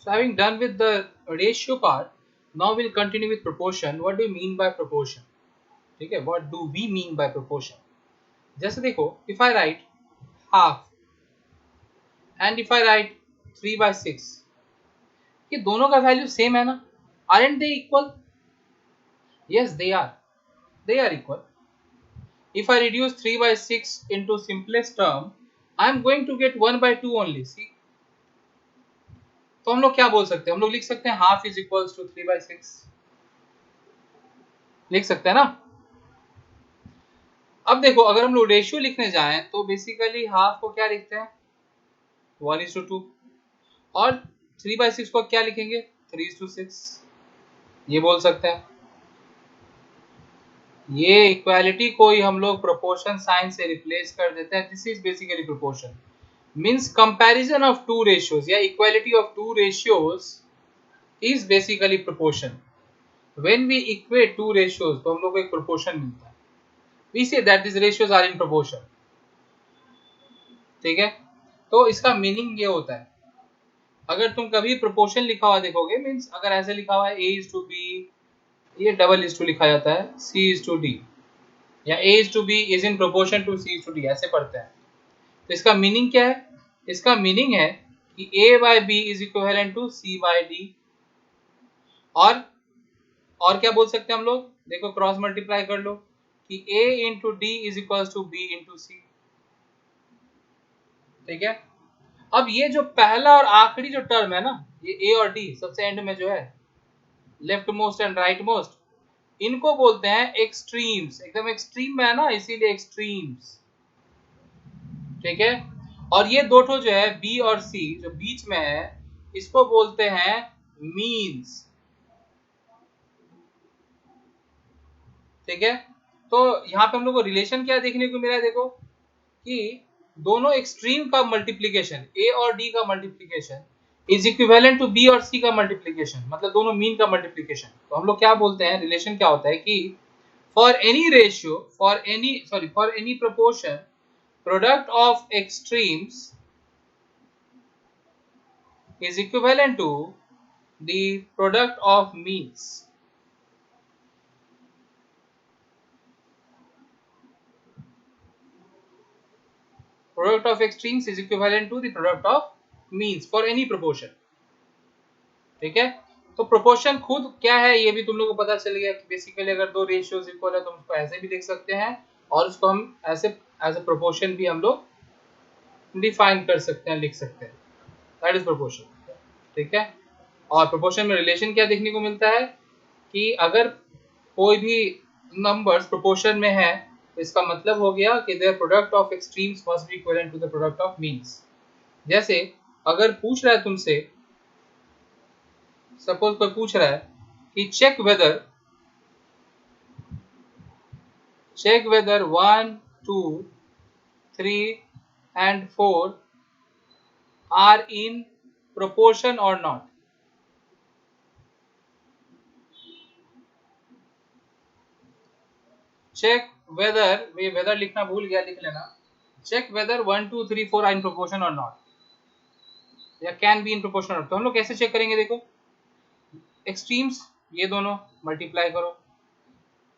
So having done with the ratio part, now we'll continue with proportion. What do you mean by proportion? ठीक है, what do we mean by proportion? जैसे देखो, if I write half and if I write 3/6, ये दोनों का value same है ना? Aren't they equal? Yes, they are. They are equal. If I reduce 3/6 into simplest term, I am going to get 1/2 only. See? तो हम लोग क्या बोल सकते हैं? हम लोग लिख सकते हैं हाफ इज इक्वल्स टू 3/6. लिख सकते हैं ना? अब देखो, अगर हम लोग रेशियो लिखने जाएं तो बेसिकली हाफ को क्या लिखते हैं? 1:2. और 3/6 को क्या लिखेंगे? 3:6. ये बोल सकते हैं. ये इक्वालिटी को ही हम लोग प्रोपोर्शन साइन से रिप्लेस कर देते हैं. This is basically proportion. Means comparison of two ratios या equality of two ratios is basically proportion. When we equate two ratios तो हम लोग को एक प्रोपोर्शन मिलता है. We say that this ratios are in proportion. ठीक है, तो इसका मीनिंग ये होता है. अगर तुम कभी प्रोपोर्शन लिखा हुआ देखोगे, मीन्स अगर ऐसे लिखा हुआ है A:B, ये डबल लिखा जाता है C:D, या A:B is in proportion to C:D, ऐसे पढ़ते हैं. तो इसका मीनिंग क्या है? इसका मीनिंग है कि A/B is equivalent to C/D. और क्या बोल सकते हैं हम लोग? देखो, क्रॉस मल्टीप्लाई कर लो कि A into D is equal to B into C. ठीक है. अब ये जो पहला और आखिरी जो टर्म है ना, ये A और D सबसे एंड में जो है, left most and right most, इनको बोलते हैं एक्सट्रीम्स. एकदम एक्सट्रीम में है ना, इसीलिए एक्सट्रीम्स. ठीक है. और ये दो ठो जो है B और C जो बीच में है, इसको बोलते हैं मीन्स. ठीक है. तो यहाँ पे हम लोग को रिलेशन क्या देखने को मिला है? देखो कि दोनों एक्सट्रीम का मल्टीप्लीकेशन, A और D का multiplication is equivalent to B और C का मल्टीप्लीकेशन, मतलब दोनों मीन का मल्टीप्लीकेशन. तो हम लोग क्या बोलते हैं? रिलेशन क्या होता है कि for any ratio, for any proportion, product of extremes is equivalent to the product of means. Product of extremes is equivalent to the product of means for any proportion. ठीक है. तो प्रोपोर्शन खुद क्या है ये भी तुम लोगों को पता चल गया कि बेसिकली अगर दो रेशियोज इक्वल है तो हम उसको ऐसे भी लिख सकते हैं और उसको हम ऐसे एज अ प्रोपोर्शन भी हम लोग डिफाइन कर सकते हैं, लिख सकते हैं. That is proportion. ठीक है. और प्रोपोर्शन में रिलेशन क्या देखने को मिलता है कि अगर कोई भी नंबर्स प्रोपोर्शन में है तो इसका मतलब हो गया कि there product of extremes must be equivalent to the product of means. जैसे अगर पूछ रहा है तुमसे, सपोज कोई पूछ रहा है कि check whether 1, 2, 3 and 4 are in proportion or not. Check whether, ये वेदर लिखना भूल गया, लिख लेना. Check whether 1, 2, 3, 4 are in proportion और नॉट, या कैन बी इन प्रोपोर्शन और. तो हम लोग कैसे चेक करेंगे? देखो, एक्सट्रीम्स ये दोनों मल्टीप्लाई करो,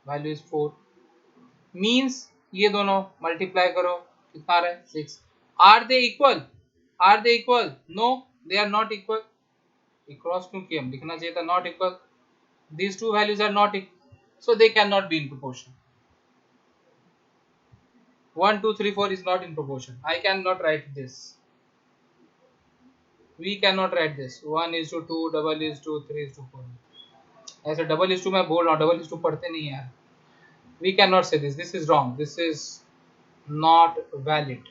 वैल्यू इज 4. मीन्स ये दोनों मल्टीप्लाई करो, कितना आ रहा है? 6. Are they equal? Are they equal? No, they are not equal. Cross क्यों किया? हम लिखना चाहिए था not equal. These two values are not equal, so they cannot be in proportion. 1, 2, 3, 4 is not in proportion. I cannot write this. We cannot write this. 1:2, 2:2, 3:4. ऐसे 2:2 मैं बोल रहा हूँ, 2:2 पढ़ते नहीं यार. We cannot say this. This is wrong. This is not valid.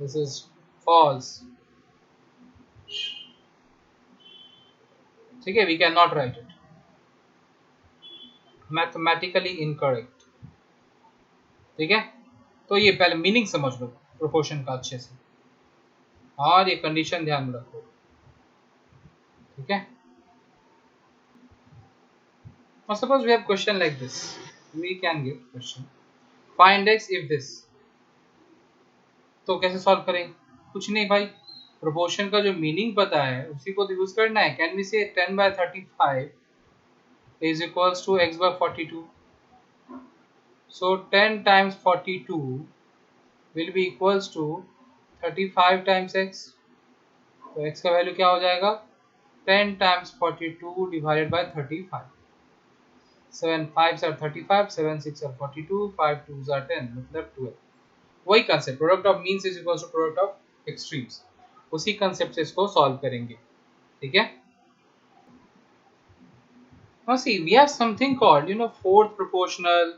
This is false. ठीक है, we cannot write it. Mathematically incorrect. ठीक है. तो ये पहले मीनिंग समझ लो प्रोपोर्शन का अच्छे से, और ये कंडीशन ध्यान में रखो. ठीक है. Now suppose we have question like this. We can give question. Find x if this. तो कैसे सॉल्व करें? कुछ नहीं भाई, प्रोपोर्शन का जो मीनिंग पता है उसी को यूज करना है। कैन वी से 10/35 is equals to x/42. So 10 times 42 will be equals to 35 times x. तो x का वैल्यू क्या हो जाएगा 10 times 42 divided by 35. 7 5s are 35, 7 6 are 42, 5 2s are 10, मतलब 12. वही concept product of means is equals to product of extremes, उसी concept से इसको सॉल्व करेंगे। ठीक है। Now see, we have something called fourth proportional,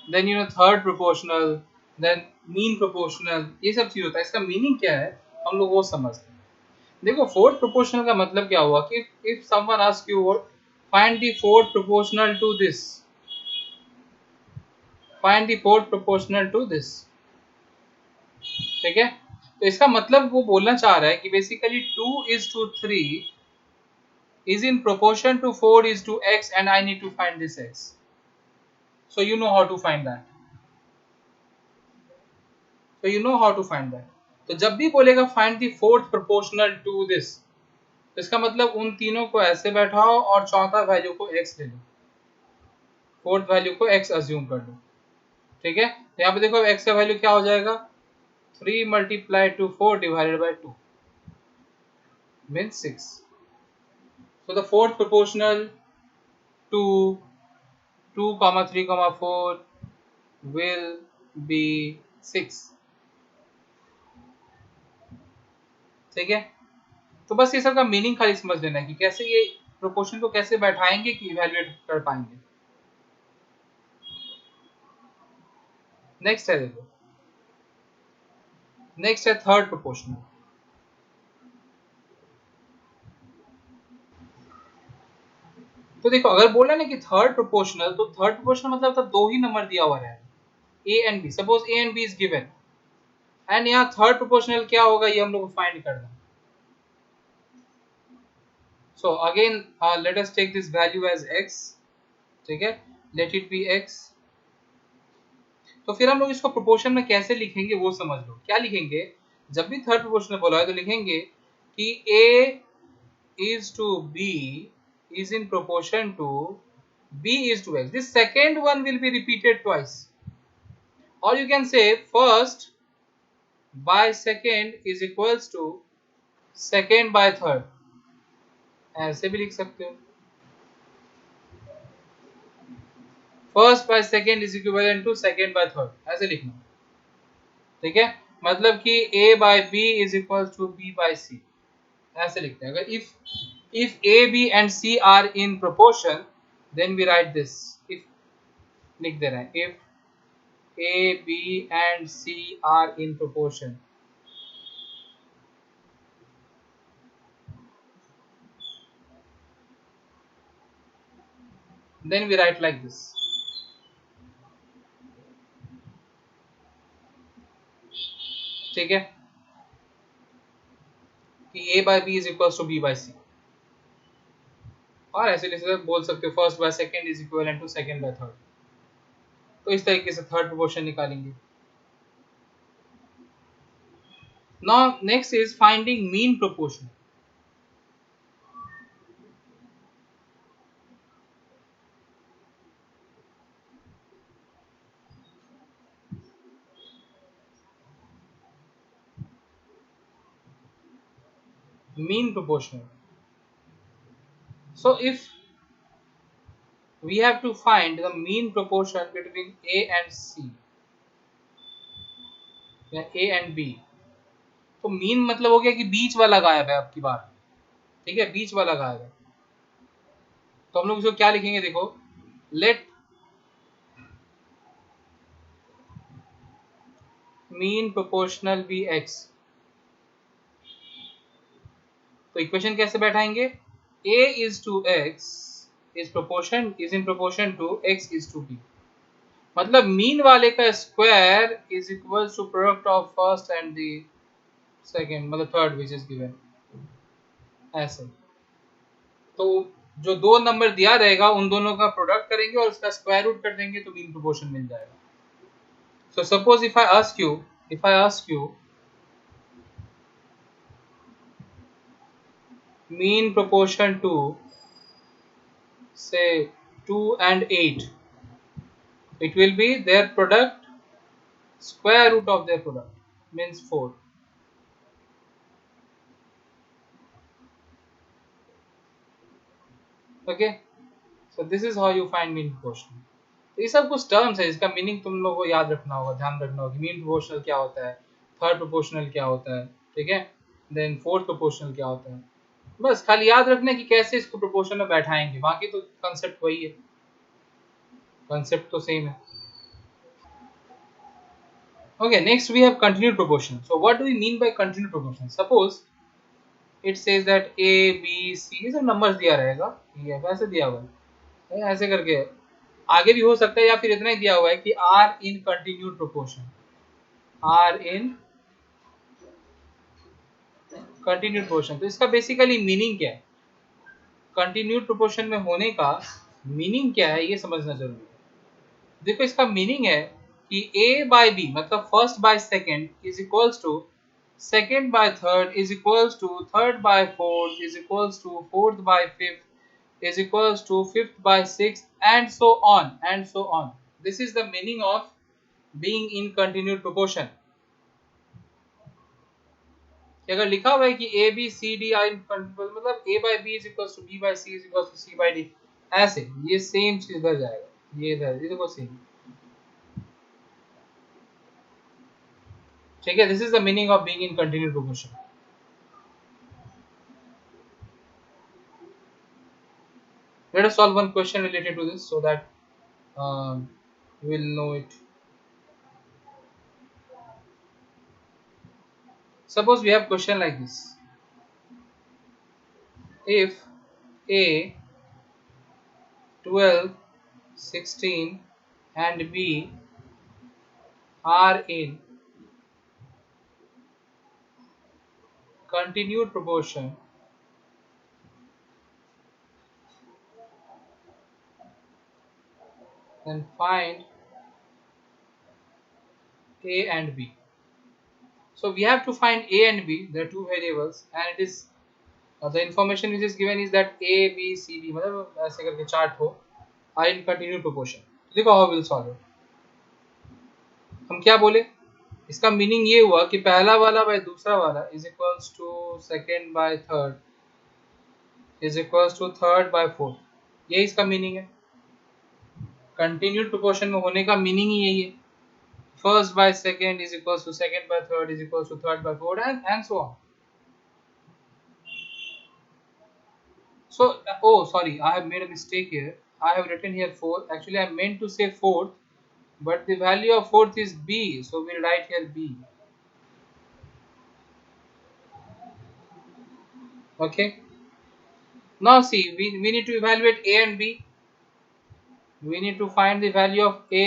then third proportional, then mean proportional, ये सब चीज होता है। इसका मीनिंग क्या है हम लोग वो समझते हैं। देखो फोर्थ प्रोपोर्शनल का मतलब क्या हुआ कि if someone ask you find the fourth proportional to this, find the fourth proportional to this, ठीक है। तो इसका मतलब वो बोलना चाह रहा है कि basically 2:3 is in proportion to 4:x and I need to find this x. So you know how to find that. तो जब भी बोलेगा find the fourth proportional to this, तो इसका मतलब उन तीनों को ऐसे बैठाओ और चौथा वैल्यू को x ले लो, फोर्थ वैल्यू को x अज्यूम कर लो। ठीक है। तो यहाँ पे देखो x का वैल्यू क्या हो जाएगा 3 multiplied to 4 divided by 2 means 6. So the fourth proportional to 2, 3, 4 will be 6. ठीक है। तो बस ये सब का मीनिंग खाली समझ लेना है कि कैसे ये प्रोपोर्शन को कैसे बैठाएंगे कि इवैल्यूएट कर पाएंगे। नेक्स्ट है देखो, नेक्स्ट है थर्ड प्रोपोर्शनल। तो देखो अगर बोला ना कि थर्ड प्रोपोर्शनल, तो थर्ड प्रोपोर्शनल मतलब तो दो ही नंबर दिया हुआ है A and B. Suppose A and B is given and यहाँ थर्ड प्रोपोर्शनल क्या होगा ये हम लोग को फाइंड करना है। So again let us take this value as x, ठीक है, लेट इट बी x। तो फिर हम लोग इसको प्रोपोर्शन में कैसे लिखेंगे वो समझ लो। क्या लिखेंगे, जब भी थर्ड प्रोपोर्शनल बोला है तो लिखेंगे कि a is to b is in proportion to b is to x. This second one will be repeated twice, or you can say first by second is equals to second by third, ऐसे भी लिख सकते हो। First by second is equivalent to second by third, ऐसे लिखना। ठीक है, मतलब कि a by b is equal to b by c, ऐसे लिखते हैं। अगर if a b and c are in proportion then we write this, if लिख दे रहे हैं if a b and c are in proportion, then we write like this। ठीक है, कि a by b is equal to b by c, और ऐसे लिख बोल सकते हो first by second is equivalent to second by third. तो इस तरीके से थर्ड प्रोपोर्शन निकालेंगे। Now next is finding mean proportion। mean proportional, so if we have to find the mean proportion between a and c या a and b, तो mean मतलब हो गया कि बीच वाला गायब है अब की बार। ठीक है, बीच वाला गायब है। तो हम लोग इसको क्या लिखेंगे, देखो let mean proportional be x। तो इक्वेशन कैसे बैठाएंगे, a is to x is in proportion to x is to b, मतलब मीन वाले का square is equal to product of first and the second, मतलब थर्ड विच इज गिवन, ऐसे। तो जो दो नंबर दिया रहेगा उन दोनों का प्रोडक्ट करेंगे और उसका स्क्वायर रूट कर देंगे तो मीन प्रोपोर्शन मिल जाएगा. So suppose if I ask you mean proportion to say 2 and 8, it will be their product square root of their product means 4. Okay, so this is how you find mean proportion. तो ये सब कुछ terms है, इसका meaning तुम लोगों को याद रखना होगा, ध्यान रखना होगा कि मीन प्रोपोर्शनल क्या होता है, थर्ड प्रोपोर्शनल क्या होता है, ठीक है, देन फोर्थ प्रोपोर्शनल क्या होता है. बस खाली याद रखना कि कैसे इसको प्रोपोर्शन में बैठाएंगे, बाकी तो कंसेप्ट वही है, कंसेप्ट तो सेम है. Okay, next we have continued proportion. So what do we mean by continued proportion? Suppose it says that A, B, C ये सब numbers दिया रहेगा, ये वैसे दिया हुआ है, ऐसे करके आगे भी हो सकता है, या फिर इतना ही दिया हुआ है कि R in continued proportion, R in continued proportion. तो इसका बेसिकली मीनिंग क्या है, कंटिन्यूड प्रोपोर्शन में होने का मीनिंग क्या है ये समझना जरूरी है. देखो इसका मीनिंग है कि A by B मतलब first by second is equals to second by third is equals to third by fourth is equals to fourth by fifth is equals to fifth by sixth and so on and so on. This is the meaning of being in continued proportion. अगर लिखा हुआ है कि A B C D are in मतलब A by B is equals to B by C is equals to C by D, ऐसे ये same चीज इधर जाएगा, ये इधर ये देखो सेम, ठीक है. This is the meaning of being in continued proportion. Let us solve one question related to this so that you will know it. Suppose we have question like this: if A 12, 16 and B are in continued proportion, then find A and B. So we have to find A and B. There are two variables, and it is the information which is given is that A, B, C, D मतलब ऐसे करके chart हो are in continued proportion. देखो how we'll solve it. हम क्या बोले, इसका meaning ये हुआ कि पहला वाला बाय दूसरा वाला is equals to second by third is equals to third by fourth, यही इसका मीनिंग है. कंटिन्यूड प्रोपोर्शन में होने का मीनिंग ही यही है. First by second is equals to second by third is equals to third by fourth and so on. So oh sorry, I have made a mistake here. I have written here 4. Actually I meant to say fourth, but the value of fourth is B, so we'll write here B. Okay, now see we need to evaluate A and B. We need to find the value of A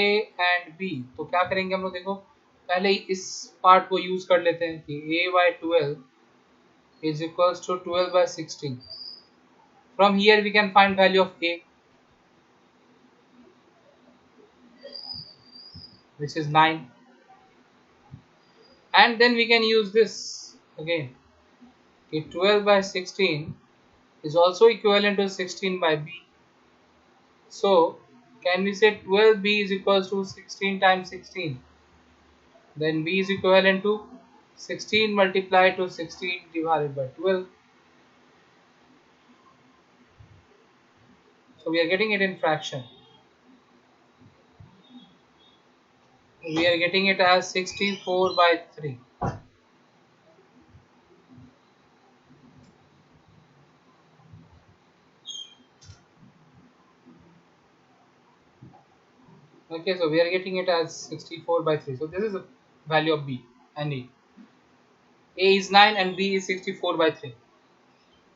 and B. तो क्या करेंगे हम लोग, देखो पहले इस part को use कर लेते हैं कि A by 12 is equals to 12 by 16. From here we can find value of A, which is 9, and then we can use this again. 12 by 16 is also equivalent to 16 by B. So can we say 12B is equals to 16 times 16? Then B is equivalent to 16 multiplied to 16 divided by 12. So we are getting it in fraction. We are getting it as 64 by 3. Okay, so we are getting it as 64 by 3. So this is the value of B and A. A is 9 and B is 64 by 3.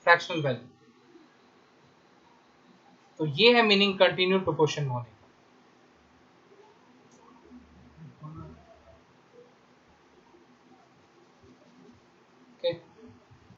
Fractional value. तो ये है meaning continued proportion होने.